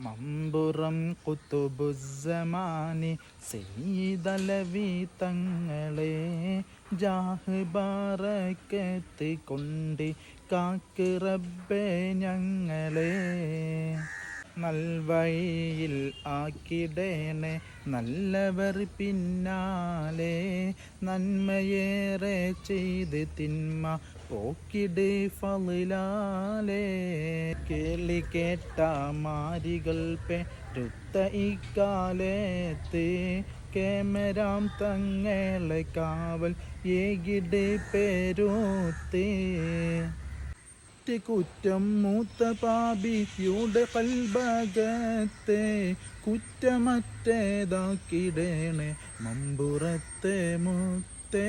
മമ്പുറം കുത്തുബുസ്സമാനി സയ്യിദലവി തങ്ങളെ ജാഹ് ബറക്കത്ത് കൊണ്ട് കാക്ക് റബ്ബേ ഞങ്ങളെ. നൽവഴിയിൽ ആക്കിടേണേ നല്ലവർ പിന്നാലെ, നന്മയേറെ ചെയ്ത് തിന്മ പോക്കിട് ഫളിലാലേ. കേളി കേട്ട മാരികൾ പെരുത്ത ഇക്കാലത്ത്, കേമരാം തങ്ങളെ കാവൽ ഏകിട് പേരൂത്ത്. കുറ്റം മൂത്ത പാപിയുടെ കൽബകത്തെ കുറ്റമറ്റേതാക്കിടേണേ മമ്പുറത്തെ മുത്തേ.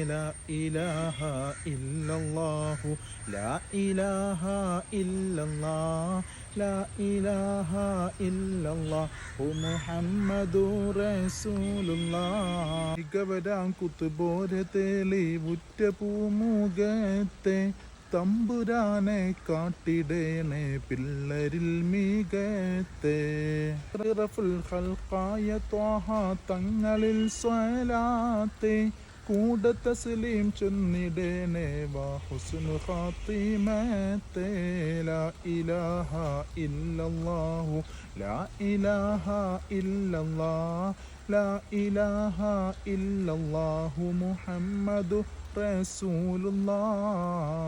ലാ ഇലാഹ ഇല്ലല്ലാഹു ലാ ഇലാഹ ഇല്ലല്ലാഹ് ലാ ഇലാഹ ഇല്ലല്ലാഹു മുഹമ്മദുർ റസൂലുള്ളാഹ്. മികവരാം കുത്തുബോരെ തെളിവുറ്റ പൂമുഖത്തെ, തമ്പുരാനെ കാട്ടിടേണേ പിള്ളരിൽ മികത്തെ. റഫുൽ ഖൽഖായ ത്വാഹ തങ്ങളിൽ സ്വലാത്തെ, കൂടെ തസ്ലീം ചൊന്നിടേണേ വാ ഹുസ്നു ഖാത്തിമത്തെ. ലാ ഇലാഹ ഇല്ലല്ലാഹു ലാ ഇലാഹ ഇല്ലല്ലാഹ് ലാ ഇലാഹ ഇല്ലല്ലാഹു മുഹമ്മദു റസൂലുള്ളാഹ്.